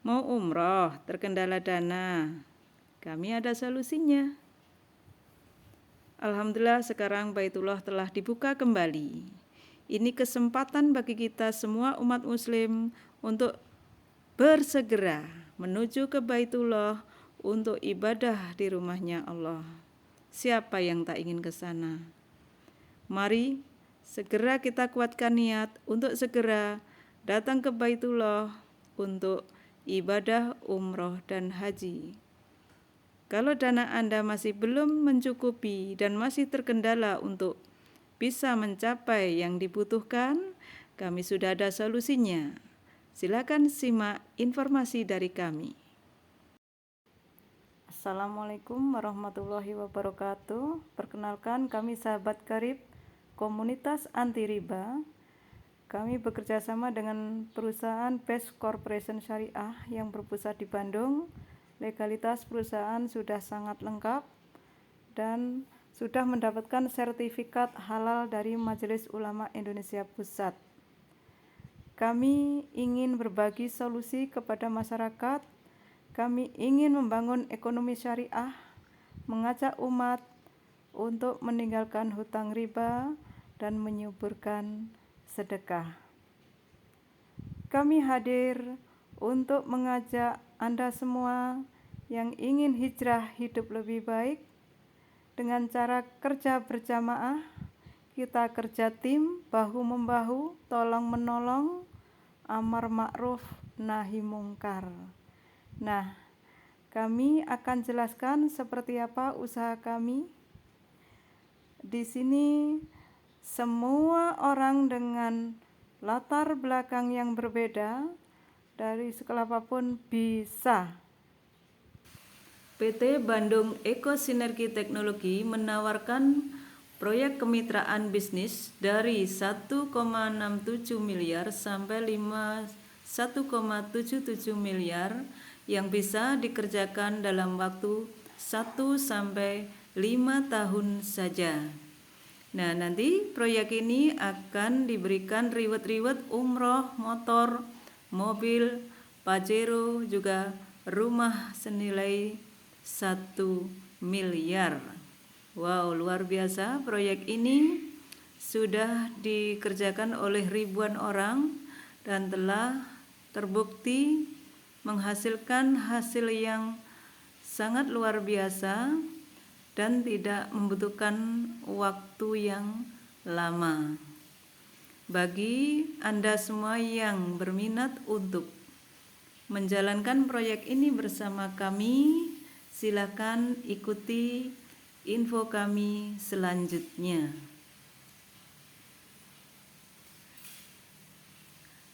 Mau umroh, terkendala dana. Kami ada solusinya. Alhamdulillah sekarang Baitullah telah dibuka kembali. Ini kesempatan bagi kita semua umat muslim untuk bersegera menuju ke Baitullah untuk ibadah di rumahnya Allah. Siapa yang tak ingin ke sana? Mari segera kita kuatkan niat untuk segera datang ke Baitullah untuk ibadah umroh dan haji. Kalau dana Anda masih belum mencukupi dan masih terkendala untuk bisa mencapai yang dibutuhkan, kami sudah ada solusinya. Silakan simak informasi dari kami. Assalamualaikum warahmatullahi wabarakatuh. Perkenalkan, kami sahabat karib komunitas anti riba. Kami bekerja sama dengan perusahaan Best Corporation Syariah yang berpusat di Bandung. Legalitas perusahaan sudah sangat lengkap dan sudah mendapatkan sertifikat halal dari Majelis Ulama Indonesia Pusat. Kami ingin berbagi solusi kepada masyarakat. Kami ingin membangun ekonomi syariah, mengajak umat untuk meninggalkan hutang riba dan menyuburkan sedekah. Kami hadir untuk mengajak Anda semua yang ingin hijrah hidup lebih baik dengan cara kerja berjamaah. Kita kerja tim, bahu-membahu, tolong-menolong, amar ma'ruf, nahi mungkar. Nah, kami akan jelaskan seperti apa usaha kami. Di sini semua orang dengan latar belakang yang berbeda dari sekolah apapun bisa. PT Bandung Eko Sinergi Teknologi menawarkan proyek kemitraan bisnis dari 1,67 miliar sampai 1,77 miliar yang bisa dikerjakan dalam waktu 1 sampai 5 tahun saja. Nah, nanti proyek ini akan diberikan reward umroh, motor, mobil, Pajero, juga rumah senilai 1 miliar. Wow, luar biasa. Proyek ini sudah dikerjakan oleh ribuan orang dan telah terbukti menghasilkan hasil yang sangat luar biasa dan tidak membutuhkan waktu yang lama. Bagi Anda semua yang berminat untuk menjalankan proyek ini bersama kami, silakan ikuti info kami selanjutnya.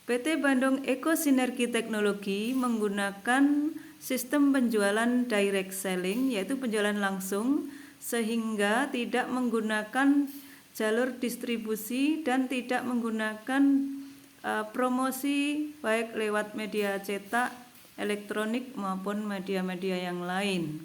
PT Bandung Eko Sinergi Teknologi menggunakan sistem penjualan direct selling, yaitu penjualan langsung, sehingga tidak menggunakan jalur distribusi dan tidak menggunakan promosi baik lewat media cetak, elektronik maupun media-media yang lain.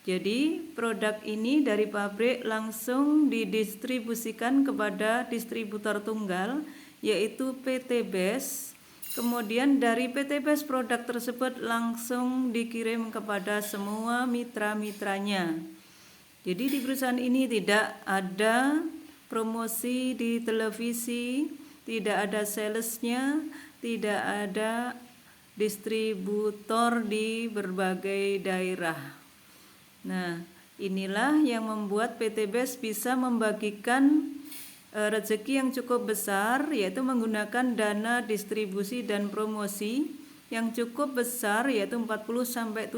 Jadi produk ini dari pabrik langsung didistribusikan kepada distributor tunggal, yaitu PT BES. Kemudian dari PT BES produk tersebut langsung dikirim kepada semua mitra-mitranya. Jadi di perusahaan ini tidak ada promosi di televisi, tidak ada salesnya, tidak ada distributor di berbagai daerah. Nah, inilah yang membuat PT BES bisa membagikan rezeki yang cukup besar, yaitu menggunakan dana distribusi dan promosi yang cukup besar, yaitu 40-70%.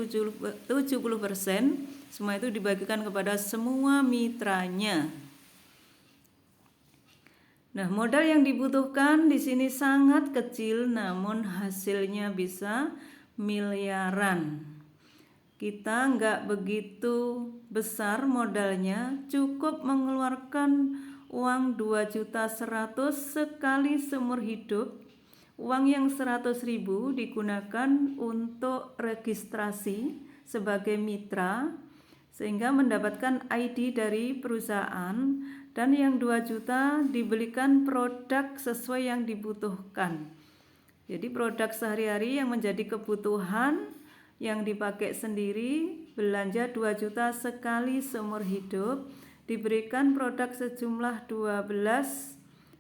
Semua itu dibagikan kepada semua mitranya. Nah, modal yang dibutuhkan di sini sangat kecil, namun hasilnya bisa miliaran. Kita nggak begitu besar modalnya, cukup mengeluarkan uang 2.100.000 sekali seumur hidup. Uang yang 100.000 digunakan untuk registrasi sebagai mitra, sehingga mendapatkan ID dari perusahaan, dan yang 2 juta dibelikan produk sesuai yang dibutuhkan, Jadi produk sehari-hari yang menjadi kebutuhan yang dipakai sendiri, belanja 2 juta sekali seumur hidup, diberikan produk sejumlah 12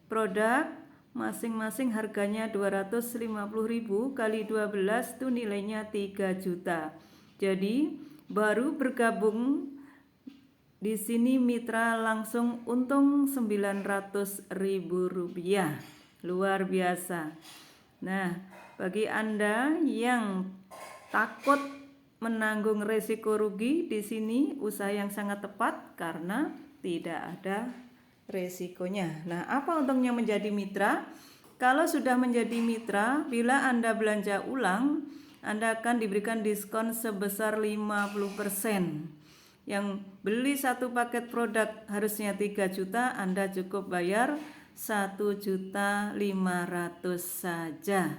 produk, masing-masing harganya 250.000 kali 12 itu nilainya 3 juta. Jadi baru bergabung di sini mitra langsung untung 900.000 rupiah. Luar biasa. Nah, bagi Anda yang takut menanggung resiko rugi, di sini usaha yang sangat tepat karena tidak ada resikonya. Nah, apa untungnya menjadi mitra? Kalau sudah menjadi mitra, bila Anda belanja ulang, Anda akan diberikan diskon sebesar 50%. Yang beli satu paket produk harusnya 3 juta, Anda cukup bayar 1.500.000 saja.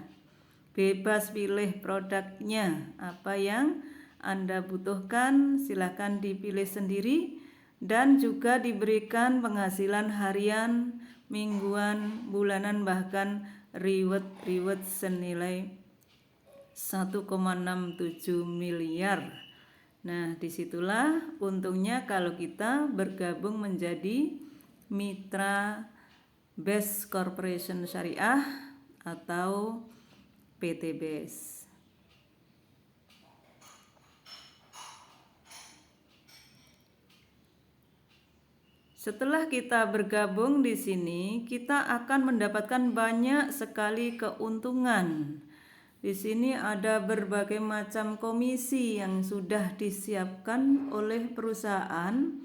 Bebas pilih produknya, apa yang Anda butuhkan silahkan dipilih sendiri, dan juga diberikan penghasilan harian, mingguan, bulanan, bahkan reward senilai 1,67 miliar. Nah, disitulah untungnya kalau kita bergabung menjadi mitra Best Corporation Syariah atau PT BES. Setelah kita bergabung di sini, kita akan mendapatkan banyak sekali keuntungan. Di sini ada berbagai macam komisi yang sudah disiapkan oleh perusahaan,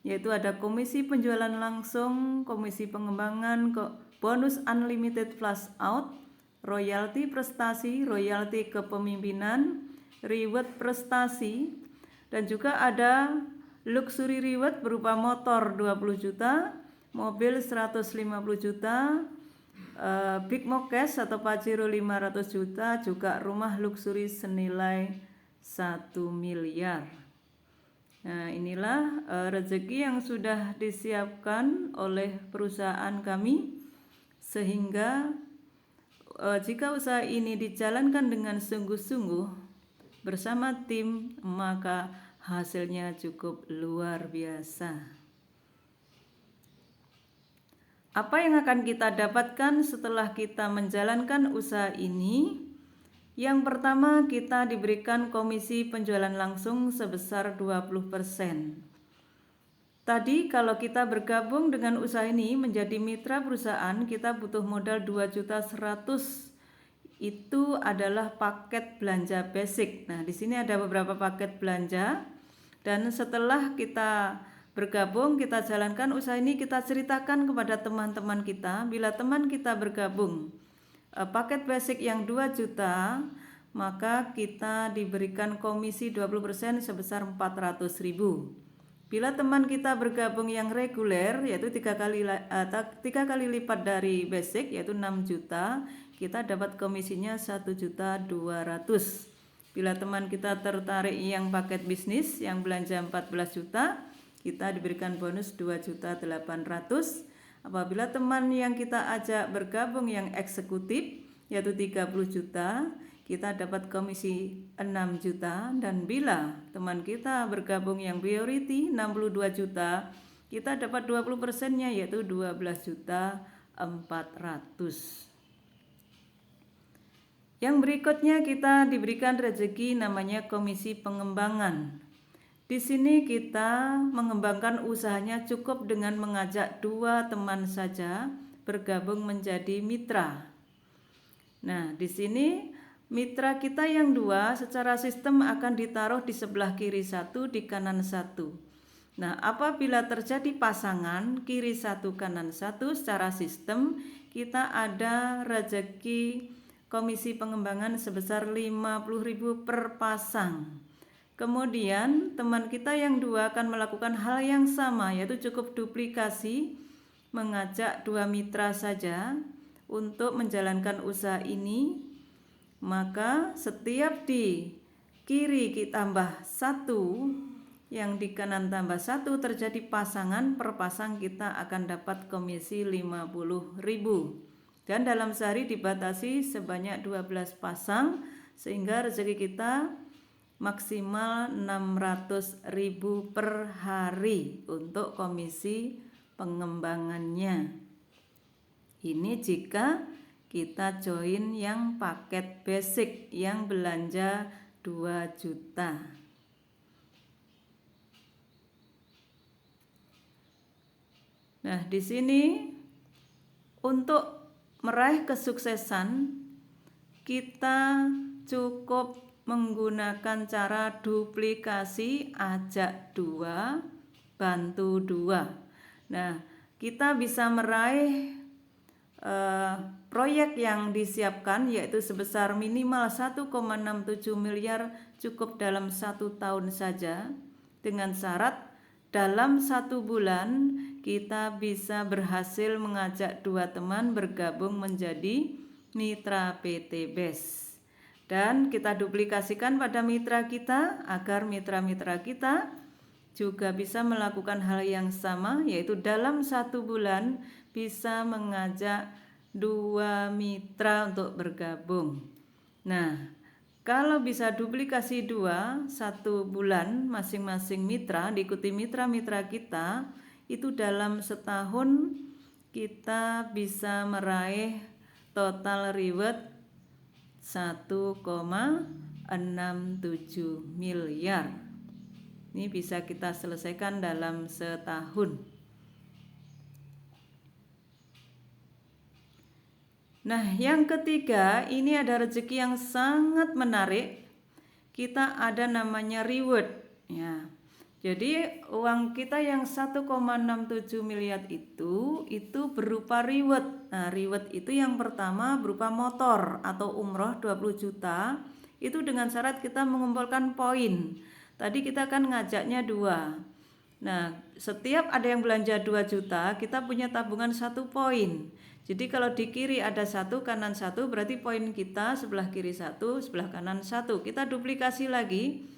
yaitu ada komisi penjualan langsung, komisi pengembangan, bonus unlimited flash out, royalti prestasi, royalti kepemimpinan, reward prestasi, dan juga ada luxury reward berupa motor 20 juta, mobil 150 juta, Big Mo Cash atau Pajero 500 juta, juga rumah luxury senilai 1 miliar. Nah, inilah rezeki yang sudah disiapkan oleh perusahaan kami, sehingga jika usaha ini dijalankan dengan sungguh-sungguh bersama tim, maka hasilnya cukup luar biasa. Apa yang akan kita dapatkan setelah kita menjalankan usaha ini? Yang pertama, kita diberikan komisi penjualan langsung sebesar 20%. Tadi kalau kita bergabung dengan usaha ini menjadi mitra perusahaan, kita butuh modal 2.100.000. Itu adalah paket belanja basic. Nah, di sini ada beberapa paket belanja, dan setelah kita bergabung, kita jalankan usaha ini, kita ceritakan kepada teman-teman kita. Bila teman kita bergabung paket basic yang 2 juta, maka kita diberikan komisi 20% sebesar 400.000. Bila teman kita bergabung yang reguler, yaitu 3 kali lipat dari basic, yaitu 6 juta, kita dapat komisinya 1.200.000. Bila teman kita tertarik yang paket bisnis yang belanja 14 juta, kita diberikan bonus 2.800.000. Apabila teman yang kita ajak bergabung yang eksekutif, yaitu 30 juta, kita dapat komisi 6 juta. Dan bila teman kita bergabung yang priority 62 juta, kita dapat 20%-nya, yaitu 12.400.000. Yang berikutnya kita diberikan rezeki namanya komisi pengembangan. Di sini kita mengembangkan usahanya cukup dengan mengajak 2 teman saja bergabung menjadi mitra. Nah, di sini mitra kita yang 2 secara sistem akan ditaruh di sebelah kiri 1, di kanan 1. Nah, apabila terjadi pasangan kiri 1 kanan 1, secara sistem kita ada rezeki komisi pengembangan sebesar 50.000 per pasang. Kemudian teman kita yang 2 akan melakukan hal yang sama, yaitu cukup duplikasi, mengajak 2 mitra saja untuk menjalankan usaha ini. Maka setiap di kiri kita tambah 1, yang di kanan tambah 1, terjadi pasangan, per pasang kita akan dapat komisi 50.000. Dan dalam sehari dibatasi sebanyak 12 pasang, sehingga rezeki kita maksimal 600.000 per hari untuk komisi pengembangannya. Ini jika kita join yang paket basic yang belanja 2 juta. Nah, di sini untuk meraih kesuksesan kita cukup menggunakan cara duplikasi, ajak 2, bantu 2. Nah, kita bisa meraih proyek yang disiapkan yaitu sebesar minimal 1,67 miliar cukup dalam 1 tahun saja, dengan syarat dalam 1 bulan kita bisa berhasil mengajak 2 teman bergabung menjadi mitra PT BES, dan kita duplikasikan pada mitra kita agar mitra-mitra kita juga bisa melakukan hal yang sama, yaitu dalam 1 bulan bisa mengajak 2 mitra untuk bergabung. Nah, kalau bisa duplikasi 2, 1 bulan masing-masing mitra, diikuti mitra-mitra kita, itu dalam setahun kita bisa meraih total reward 1,67 miliar. Ini bisa kita selesaikan dalam setahun. Nah, yang ketiga, ini ada rezeki yang sangat menarik. Kita ada namanya reward, ya. Jadi uang kita yang 1,67 miliar itu berupa reward. Nah, reward itu yang pertama berupa motor atau umroh 20 juta. Itu dengan syarat kita mengumpulkan poin. Tadi kita kan ngajaknya 2. Nah, setiap ada yang belanja 2 juta, kita punya tabungan 1 poin. Jadi kalau di kiri ada 1, kanan 1, berarti poin kita sebelah kiri 1, sebelah kanan 1. Kita duplikasi lagi,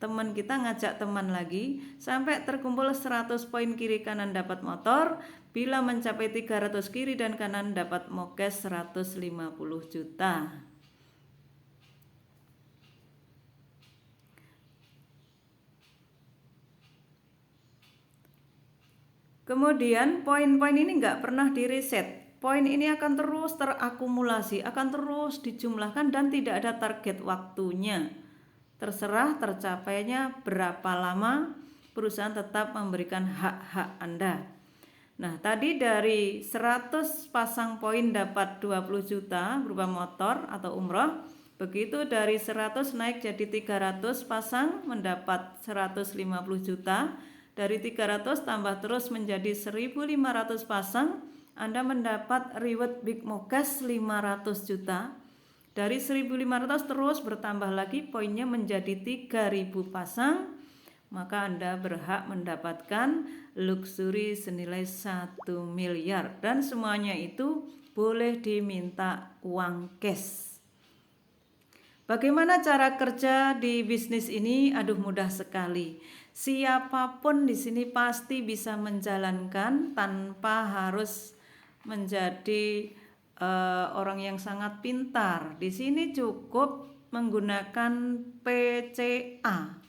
teman kita ngajak teman lagi, sampai terkumpul 100 poin kiri kanan dapat motor. Bila mencapai 300 kiri dan kanan dapat mokes 150 juta. Kemudian poin-poin ini nggak pernah direset. Poin ini akan terus terakumulasi, akan terus dijumlahkan dan tidak ada target waktunya. Terserah tercapainya berapa lama, perusahaan tetap memberikan hak-hak Anda. Nah, tadi dari 100 pasang poin dapat 20 juta berupa motor atau umroh. Begitu dari 100 naik jadi 300 pasang mendapat 150 juta. Dari 300 tambah terus menjadi 1.500 pasang, Anda mendapat reward Big Mokes 500 juta. Dari 1.500 terus bertambah lagi poinnya menjadi 3.000 pasang, maka Anda berhak mendapatkan luxury senilai 1 miliar. Dan semuanya itu boleh diminta uang cash. Bagaimana cara kerja di bisnis ini? Aduh, mudah sekali. Siapapun di sini pasti bisa menjalankan tanpa harus menjadi orang yang sangat pintar. Di sini cukup menggunakan PCA.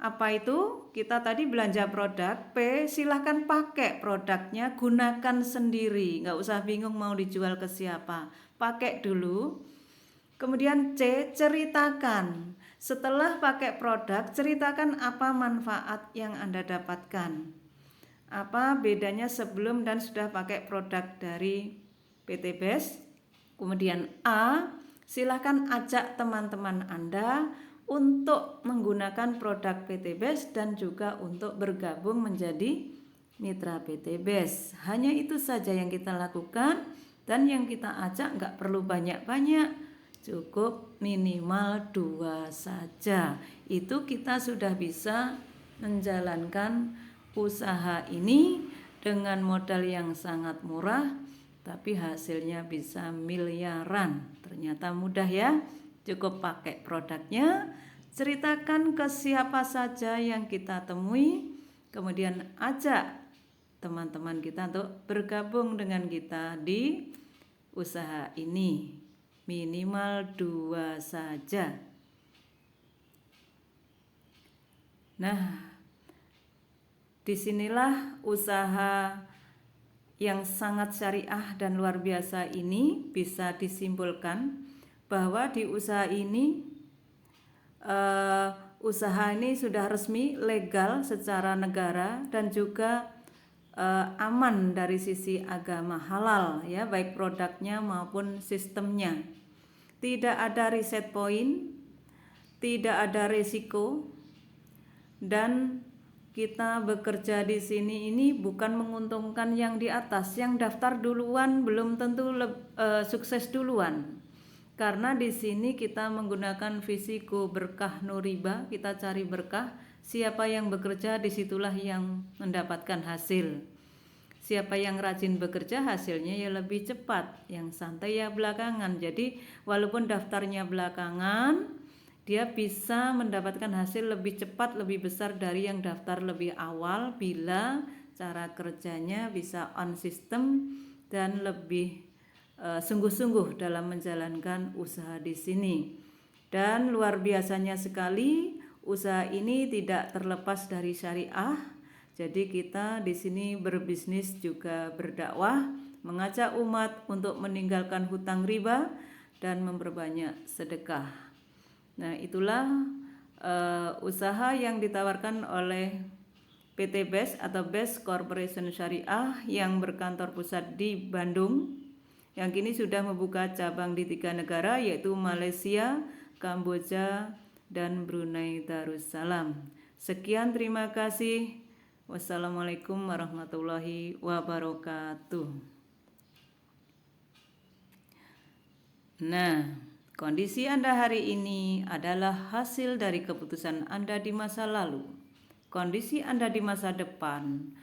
Apa itu? Kita tadi belanja produk. P, silahkan pakai produknya, gunakan sendiri. Nggak usah bingung mau dijual ke siapa. Pakai dulu. Kemudian C, ceritakan. Setelah pakai produk, ceritakan apa manfaat yang Anda dapatkan. Apa bedanya sebelum dan sudah pakai produk dari PT BES. Kemudian A, silahkan ajak teman-teman Anda untuk menggunakan produk PT BES dan juga untuk bergabung menjadi mitra PT BES. Hanya itu saja yang kita lakukan, dan yang kita ajak nggak perlu banyak-banyak. Cukup minimal 2 saja. Itu kita sudah bisa menjalankan usaha ini dengan modal yang sangat murah, tapi hasilnya bisa miliaran. Ternyata mudah ya. Cukup pakai produknya, ceritakan ke siapa saja yang kita temui, kemudian ajak teman-teman kita untuk bergabung dengan kita di usaha ini, minimal 2 saja. Nah, disinilah usaha yang sangat syariah dan luar biasa ini bisa disimpulkan bahwa di usaha ini sudah resmi legal secara negara dan juga aman dari sisi agama, halal ya, baik produknya maupun sistemnya. Tidak ada reset point, tidak ada resiko, dan kita bekerja di sini ini bukan menguntungkan yang di atas. Yang daftar duluan belum tentu sukses duluan. Karena di sini kita menggunakan fisiko berkah nuriba, kita cari berkah. Siapa yang bekerja, disitulah yang mendapatkan hasil. Siapa yang rajin bekerja, hasilnya ya lebih cepat. Yang santai ya belakangan. Jadi walaupun daftarnya belakangan, dia bisa mendapatkan hasil lebih cepat, lebih besar dari yang daftar lebih awal bila cara kerjanya bisa on system dan lebih sungguh-sungguh dalam menjalankan usaha di sini. Dan luar biasanya sekali, usaha ini tidak terlepas dari syariah. Jadi kita di sini berbisnis juga berdakwah, mengajak umat untuk meninggalkan hutang riba dan memperbanyak sedekah. Nah, itulah usaha yang ditawarkan oleh PT BES atau BES Corporation Syariah yang berkantor pusat di Bandung, yang kini sudah membuka cabang di 3 negara yaitu Malaysia, Kamboja, dan Brunei Darussalam. Sekian, terima kasih. Wassalamualaikum warahmatullahi wabarakatuh. Nah, kondisi Anda hari ini adalah hasil dari keputusan Anda di masa lalu. Kondisi Anda di masa depan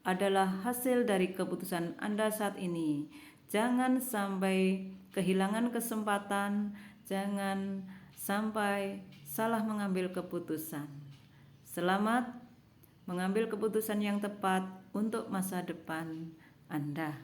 adalah hasil dari keputusan Anda saat ini. Jangan sampai kehilangan kesempatan, jangan sampai salah mengambil keputusan. Selamat mengambil keputusan yang tepat untuk masa depan Anda.